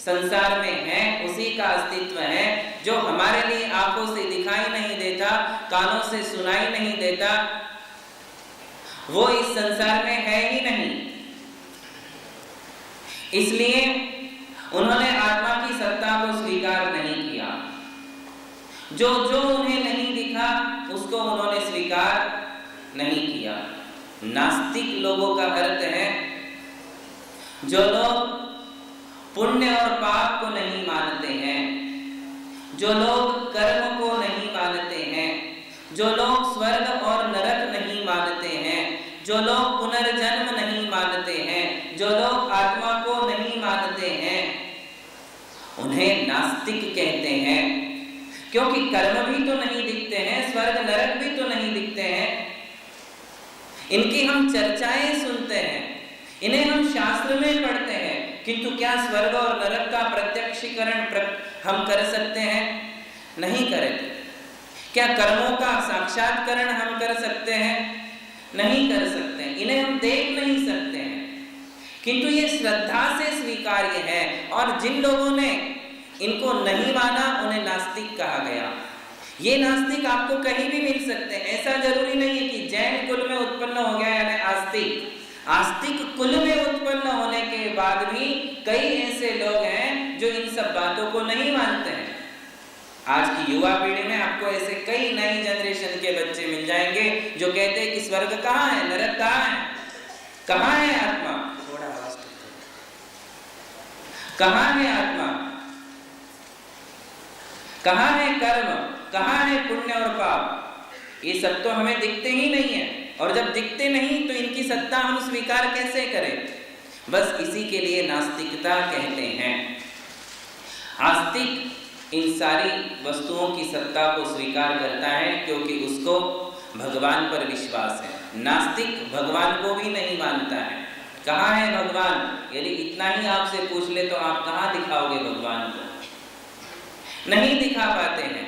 संसार में है, उसी का अस्तित्व है। जो हमारे लिए आंखों से दिखाई नहीं देता, कानों से सुनाई नहीं देता, वो इस संसार में है ही नहीं। इसलिए उन्होंने आत्मा की सत्ता को स्वीकार नहीं किया। जो जो उन्हें नहीं दिखा उसको उन्होंने स्वीकार नहीं किया। नास्तिक लोगों का अर्थ है जो लोग पुण्य और पाप को नहीं मानते हैं, जो लोग कर्म को नहीं मानते हैं, जो लोग स्वर्ग और नरक नहीं मानते हैं, जो लोग पुनर्जन्म नहीं मानते हैं, जो लोग आत्मा को नहीं मानते हैं, उन्हें नास्तिक कहते हैं। क्योंकि कर्म भी तो नहीं दिखते हैं, स्वर्ग नरक भी तो नहीं दिखते हैं। इनकी हम चर्चाएं सुनते हैं, इन्हें हम शास्त्र में पढ़ते हैं, किंतु क्या स्वर्ग और नरक का प्रत्यक्षीकरण हम कर सकते हैं? नहीं करें। क्या कर्मों का साक्षात्करण हम कर सकते हैं? नहीं कर सकते। इन्हें हम देख नहीं सकते हैं, किंतु ये श्रद्धा से स्वीकार्य है। और जिन लोगों ने इनको नहीं माना उन्हें नास्तिक कहा गया। ये नास्तिक आपको कहीं भी मिल सकते हैं। ऐसा जरूरी नहीं है कि जैन कुल में उत्पन्न हो गया यानी आस्तिक। आस्तिक कुल में उत्पन्न होने के बाद भी कई ऐसे लोग हैं जो इन सब बातों को नहीं मानते हैं। आज की युवा पीढ़ी में आपको ऐसे कई नई जनरेशन के बच्चे मिल जाएंगे जो कहते हैं कि स्वर्ग कहाँ है, नरक कहाँ है, कहाँ है आत्मा, थोड़ा आवाज कहाँ है आत्मा, कहाँ है कर्म, कहाँ है पुण्य और पाप। ये सब तो हमें दिखते ही नहीं है, और जब दिखते नहीं तो इनकी सत्ता हम स्वीकार कैसे करें। बस इसी के लिए नास्तिकता कहते हैं। आस्तिक इन सारी वस्तुओं की सत्ता को स्वीकार करता है क्योंकि उसको भगवान पर विश्वास है। नास्तिक भगवान को भी नहीं मानता है। कहाँ है भगवान? यदि इतना ही आपसे पूछ ले तो आप कहाँ दिखाओगे भगवान को? नहीं दिखा पाते हैं,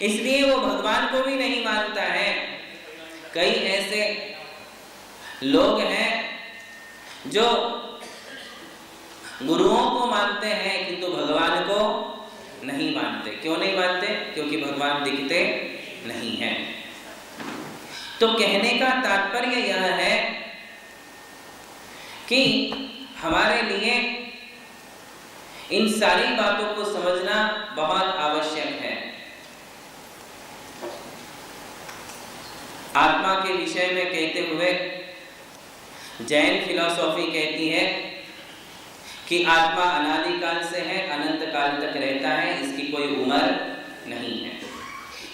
इसलिए वो भगवान को भी नहीं मानता है। कई ऐसे लोग हैं जो गुरुओं को मानते हैं किंतु भगवान को नहीं मानते। क्यों नहीं मानते? क्योंकि भगवान दिखते नहीं हैं। तो कहने का तात्पर्य यह है कि हमारे लिए इन सारी बातों को समझना बहुत आवश्यक है। आत्मा के विषय में कहते हुए जैन फिलॉसफी कहती है कि आत्मा अनादिकाल से है, अनंत काल तक रहता है, इसकी कोई उम्र नहीं है।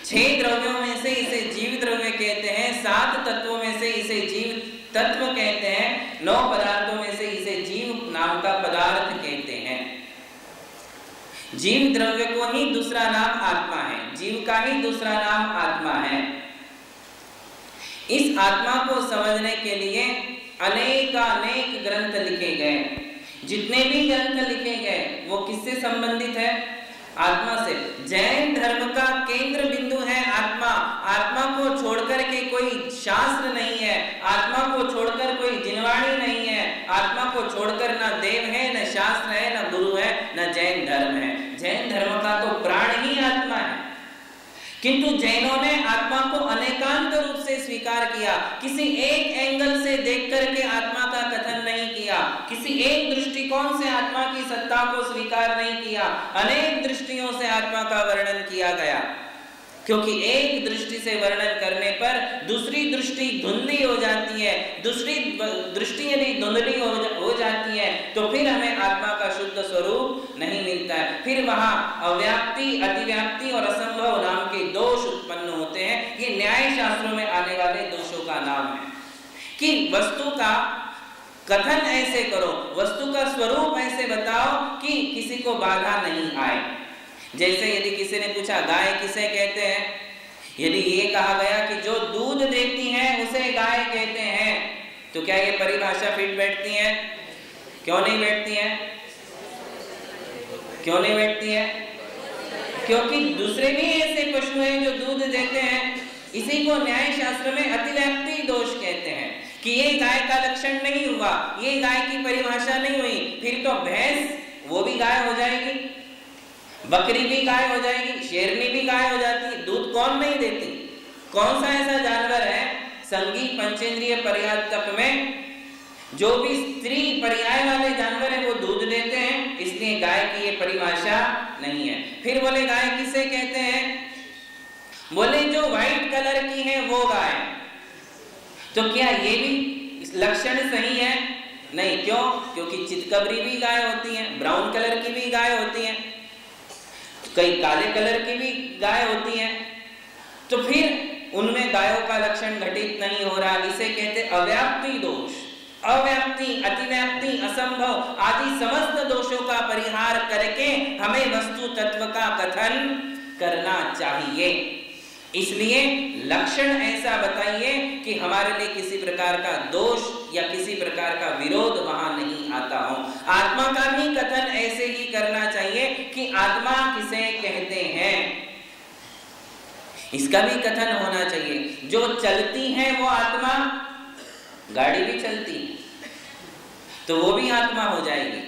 6 द्रव्यों में से इसे जीव द्रव्य कहते हैं, 7 तत्वों में से इसे जीव तत्व कहते हैं, 9 पदार्थों में से इसे जीव नाम का पदार्थ कहते हैं। जीव द्रव्य को ही दूसरा नाम आत्मा है, जीव का ही दूसरा नाम आत्मा है। इस आत्मा को समझने के लिए अनेक ग्रंथ लिखे गए। जितने भी ग्रंथ लिखे गए वो किससे संबंधित है? आत्मा से। जैन धर्म का केंद्र बिंदु है आत्मा। आत्मा को छोड़कर के कोई शास्त्र नहीं है, आत्मा को छोड़कर कोई जिनवाणी नहीं है, आत्मा को छोड़कर ना देव है, न शास्त्र है, न गुरु है, न जैन धर्म है। जैन धर्म का तो प्राण ही आत्मा है। किंतु जैनों ने आत्मा को अनेकांत रूप से स्वीकार किया। किसी एक एंगल से देख करके आत्मा का कथन नहीं किया, किसी एक दृष्टिकोण से आत्मा की सत्ता को स्वीकार नहीं किया, अनेक दृष्टियों से आत्मा का वर्णन किया गया। क्योंकि एक दृष्टि से वर्णन करने पर दूसरी दृष्टि धुंधली हो जाती है, दूसरी दृष्टि यदि धुंधली हो जाती है तो फिर हमें आत्मा का शुद्ध स्वरूप नहीं मिलता है। फिर वहां अव्याप्ति, अतिव्याप्ति और असंभव नाम के दोष उत्पन्न होते हैं। ये न्याय शास्त्रों में आने वाले दोषों का नाम है कि वस्तु का कथन ऐसे करो, वस्तु का स्वरूप ऐसे बताओ कि किसी को बाधा नहीं आए। जैसे यदि किसी ने पूछा गाय किसे कहते हैं, यदि ये कहा गया कि जो दूध देती है उसे गाय कहते हैं, तो क्या ये परिभाषा फिट बैठती है? क्यों नहीं बैठती है? क्यों नहीं बैठती है? क्योंकि दूसरे भी ऐसे पशु हैं जो दूध देते हैं। इसी को न्याय शास्त्र में अतिव्याप्ति दोष कहते हैं कि ये गाय का लक्षण नहीं हुआ, ये गाय की परिभाषा नहीं हुई, फिर तो भैंस वो भी गाय हो जाएगी, बकरी भी गाय हो जाएगी, शेरनी भी गाय हो जाती है। दूध कौन नहीं देती? कौन सा ऐसा जानवर है संगी पंचेंद्रिय पर्यायत्मक में जो भी स्त्री पर्याय वाले जानवर है वो दूध देते हैं, इसलिए गाय की ये परिभाषा नहीं है। फिर बोले गाय किसे कहते हैं? बोले जो व्हाइट कलर की है वो गाय। तो क्या ये भी लक्षण सही है? नहीं। क्यों? क्योंकि चितकबरी भी गाय होती है, ब्राउन कलर की भी गाय होती है, कई काले कलर की भी गाय होती हैं। तो फिर उनमें गायों का लक्षण घटित नहीं हो रहा। इसे कहते अव्याप्ति दोष। अव्याप्ति, अतिव्याप्ति, असंभव आदि समस्त दोषों का परिहार करके हमें वस्तु तत्व का कथन करना चाहिए। इसलिए लक्षण ऐसा बताइए कि हमारे लिए किसी प्रकार का दोष या किसी प्रकार का विरोध वहां नहीं आता हो। आत्मा का भी कथन ऐसे ही करना चाहिए कि आत्मा किसे कहते हैं, इसका भी कथन होना चाहिए। जो चलती है वो आत्मा, गाड़ी भी चलती तो वो भी आत्मा हो जाएगी।